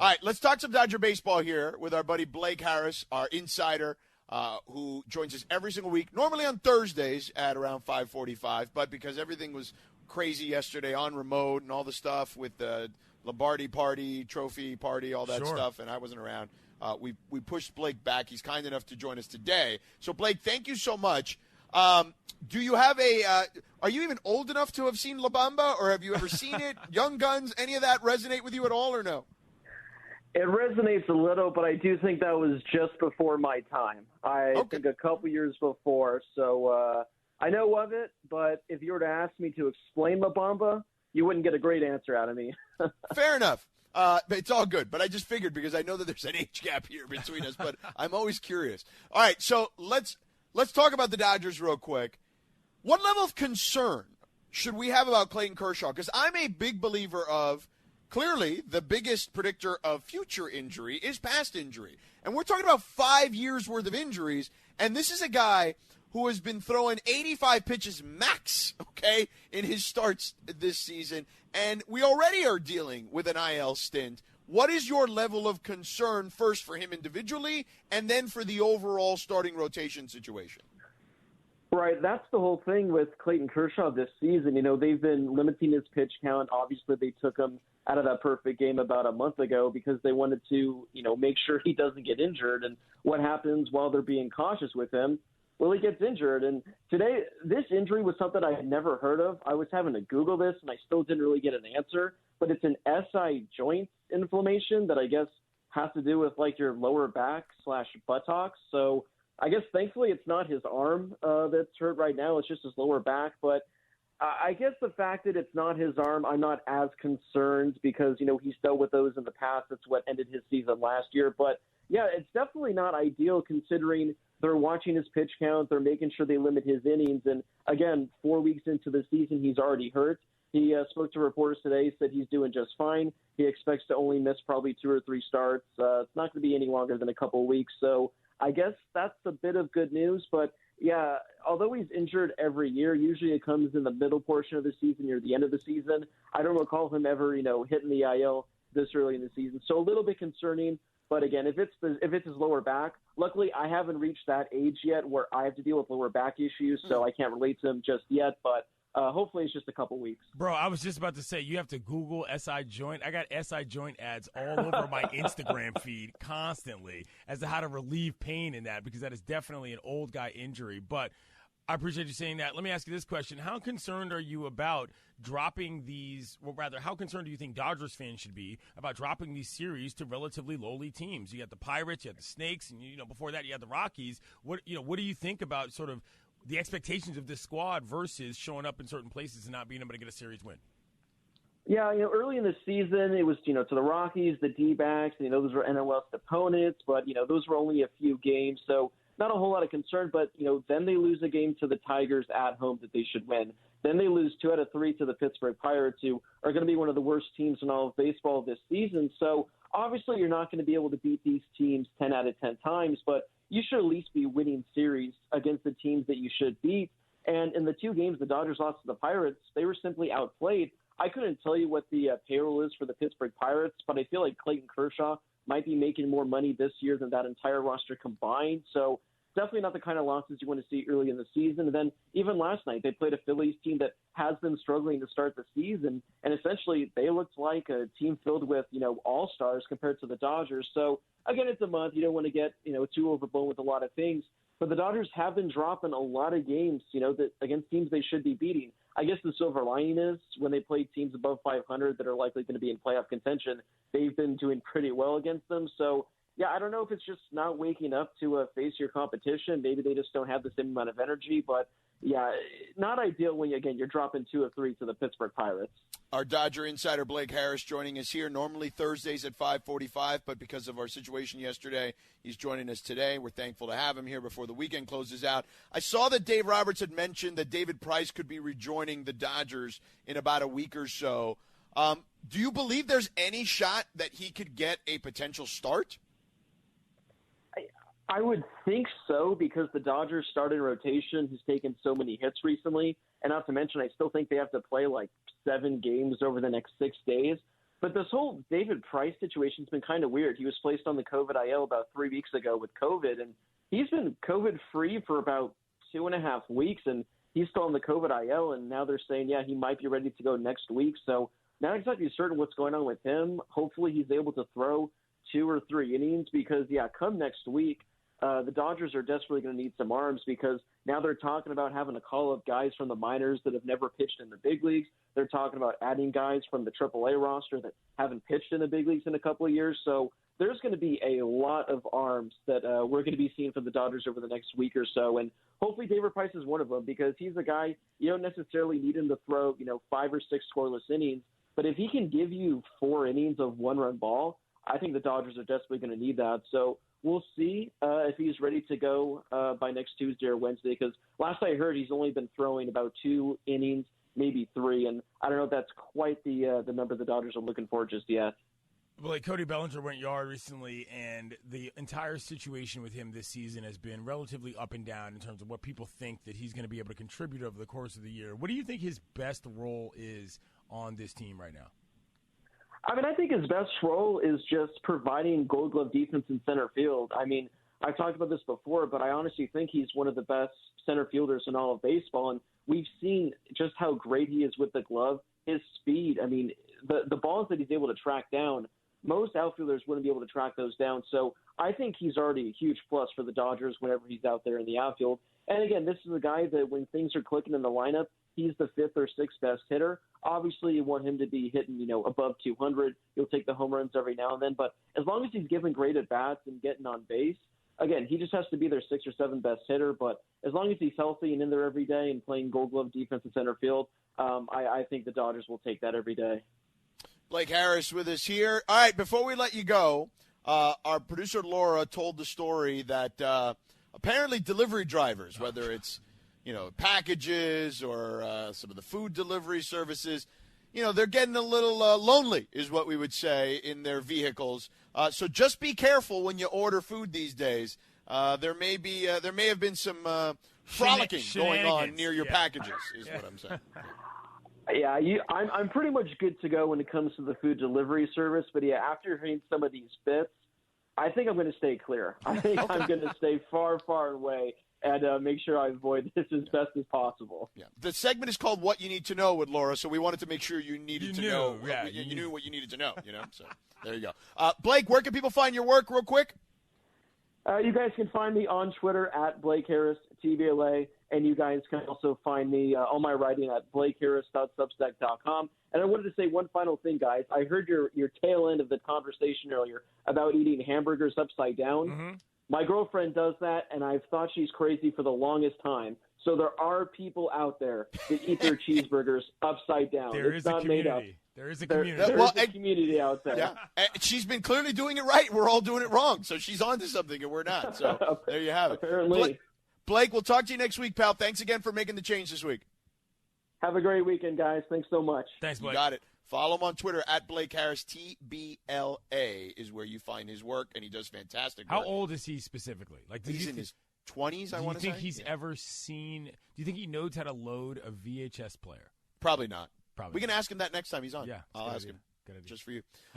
All right, let's talk some Dodger baseball here with our buddy Blake Harris, our insider, who joins us every single week, normally on Thursdays at around 5:45, but because everything was crazy yesterday on remote and all the stuff with the Lombardi party, trophy party, all that stuff, and I wasn't around, we pushed Blake back. He's kind enough to join us today. So, Blake, thank you so much. Do you have are you even old enough to have seen La Bamba, or have you ever seen it? Young Guns, any of that resonate with you at all, or no? It resonates a little, but I do think that was just before my time. I think a couple years before. So I know of it, but if you were to ask me to explain La Bamba, you wouldn't get a great answer out of me. Fair enough. It's all good, but I just figured because I know that there's an age gap here between us, but I'm always curious. All right, so let's talk about the Dodgers real quick. What level of concern should we have about Clayton Kershaw? Because I'm a big believer of, clearly, the biggest predictor of future injury is past injury. And we're talking about 5 years' worth of injuries, and this is a guy who has been throwing 85 pitches max, okay, in his starts this season, and we already are dealing with an IL stint. What is your level of concern, first for him individually, and then for the overall starting rotation situation? Right, that's the whole thing with Clayton Kershaw this season. You know, they've been limiting his pitch count. Obviously, they took him out of that perfect game about a month ago because they wanted to, make sure he doesn't get injured. And what happens while they're being cautious with him? Well, he gets injured. And today, this injury was something I had never heard of. I was having to Google this, and I still didn't really get an answer. But it's an SI joint inflammation that I guess has to do with, your lower back / buttocks. So I guess thankfully it's not his arm that's hurt right now. It's just his lower back. But I guess the fact that it's not his arm, I'm not as concerned because, he's dealt with those in the past. That's what ended his season last year. But, yeah, it's definitely not ideal considering they're watching his pitch count. They're making sure they limit his innings. And, again, 4 weeks into the season, he's already hurt. He spoke to reporters today, said he's doing just fine. He expects to only miss probably 2 or 3 starts. It's not going to be any longer than a couple of weeks. So I guess that's a bit of good news. But, yeah, although he's injured every year, usually it comes in the middle portion of the season near the end of the season. I don't recall him ever, hitting the IL this early in the season. So a little bit concerning. But, again, if it's his lower back, luckily I haven't reached that age yet where I have to deal with lower back issues, so I can't relate to him just yet. But hopefully it's just a couple weeks. Bro, I was just about to say, you have to Google SI joint. I got SI joint ads all over my Instagram feed constantly as to how to relieve pain in that, because that is definitely an old guy injury. But I appreciate you saying that. Let me ask you this question. How concerned are you about dropping these, well, rather, how concerned do you think Dodgers fans should be about dropping these series to relatively lowly teams? You got the Pirates, you had the Snakes, and, before that you had the Rockies. What do you think about sort of the expectations of this squad versus showing up in certain places and not being able to get a series win? Yeah, early in the season, it was, to the Rockies, the D-backs, those were NL West opponents, but, those were only a few games, so not a whole lot of concern, but, then they lose a game to the Tigers at home that they should win. Then they lose 2 out of 3 to the Pittsburgh Pirates, who are going to be one of the worst teams in all of baseball this season. So obviously you're not going to be able to beat these teams 10 out of 10 times, but you should at least be winning series against the teams that you should beat. And in the 2 games the Dodgers lost to the Pirates, they were simply outplayed. I couldn't tell you what the payroll is for the Pittsburgh Pirates, but I feel like Clayton Kershaw might be making more money this year than that entire roster combined. So definitely not the kind of losses you want to see early in the season. And then even last night, they played a Phillies team that has been struggling to start the season. And essentially, they looked like a team filled with, all-stars compared to the Dodgers. So, again, it's a month. You don't want to get, too overblown with a lot of things. But the Dodgers have been dropping a lot of games, that against teams they should be beating. I guess the silver lining is when they play teams above 500 that are likely going to be in playoff contention, they've been doing pretty well against them. So, yeah, I don't know if it's just not waking up to face your competition. Maybe they just don't have the same amount of energy. But, yeah, not ideal when, again, you're dropping 2 of 3 to the Pittsburgh Pirates. Our Dodger insider Blake Harris joining us here, normally Thursdays at 5:45, but because of our situation yesterday, he's joining us today. We're thankful to have him here before the weekend closes out. I saw that Dave Roberts had mentioned that David Price could be rejoining the Dodgers in about a week or so. Do you believe there's any shot that he could get a potential start? I would think so, because the Dodgers starting rotation has taken so many hits recently. And not to mention, I still think they have to play like 7 games over the next 6 days. But this whole David Price situation's been kind of weird. He was placed on the COVID IL about 3 weeks ago with COVID, and he's been COVID-free for about 2.5 weeks, and he's still on the COVID IL, and now they're saying, yeah, he might be ready to go next week. So not exactly certain what's going on with him. Hopefully he's able to throw 2 or 3 innings because, yeah, come next week, the Dodgers are desperately going to need some arms because now they're talking about having to call up guys from the minors that have never pitched in the big leagues. They're talking about adding guys from the AAA roster that haven't pitched in the big leagues in a couple of years. So there's going to be a lot of arms that we're going to be seeing from the Dodgers over the next week or so. And hopefully David Price is one of them because he's a guy you don't necessarily need him to throw, 5 or 6 scoreless innings. But if he can give you 4 innings of 1-run ball, I think the Dodgers are desperately going to need that. So we'll see if he's ready to go by next Tuesday or Wednesday because last I heard he's only been throwing about 2 innings, maybe 3, and I don't know if that's quite the number the Dodgers are looking for just yet. Well, Cody Bellinger went yard recently, and the entire situation with him this season has been relatively up and down in terms of what people think that he's going to be able to contribute over the course of the year. What do you think his best role is on this team right now? I mean, I think his best role is just providing Gold Glove defense in center field. I mean, I've talked about this before, but I honestly think he's one of the best center fielders in all of baseball, and we've seen just how great he is with the glove, his speed. I mean, the balls that he's able to track down, most outfielders wouldn't be able to track those down. So I think he's already a huge plus for the Dodgers whenever he's out there in the outfield. And again, this is a guy that when things are clicking in the lineup, he's the 5th or 6th best hitter. Obviously, you want him to be hitting, above 200. He'll take the home runs every now and then. But as long as he's giving great at-bats and getting on base, again, he just has to be their 6th or 7th best hitter. But as long as he's healthy and in there every day and playing Gold Glove defense in center field, I think the Dodgers will take that every day. Blake Harris with us here. All right, before we let you go, our producer Laura told the story that apparently delivery drivers, whether it's packages or some of the food delivery services, they're getting a little lonely, is what we would say, in their vehicles. So just be careful when you order food these days. There may have been some frolicking going on near your packages, is what I'm saying. Yeah, I'm pretty much good to go when it comes to the food delivery service. But, yeah, after hearing some of these bits, I think I'm going to stay clear. I think I'm going to stay far, far away and make sure I avoid this as best as possible. Yeah. The segment is called What You Need to Know with Laura, so we wanted to make sure you needed to know. Yeah, you knew what you needed to know, So there you go. Blake, where can people find your work real quick? You guys can find me on Twitter at Blake Harris, TBLA, and you guys can also find me all my writing at blakeharris.substack.com. And I wanted to say one final thing, guys. I heard your tail end of the conversation earlier about eating hamburgers upside down. Mm-hmm. My girlfriend does that, and I've thought she's crazy for the longest time. So there are people out there that eat their cheeseburgers upside down. There is a community. There is a community. There's a community out there. Yeah, she's been clearly doing it right. We're all doing it wrong. So she's onto something, and we're not. So there you have it. Apparently. Blake, we'll talk to you next week, pal. Thanks again for making the change this week. Have a great weekend, guys. Thanks so much. Thanks, Blake. You got it. Follow him on Twitter at Blake Harris. TBLA is where you find his work, and he does fantastic work. How old is he specifically? He's in his 20s, I want to say. Do you think he's ever seen – do you think he knows how to load a VHS player? Probably not. Probably. We can ask him that next time he's on. Yeah. I'll ask him just for you.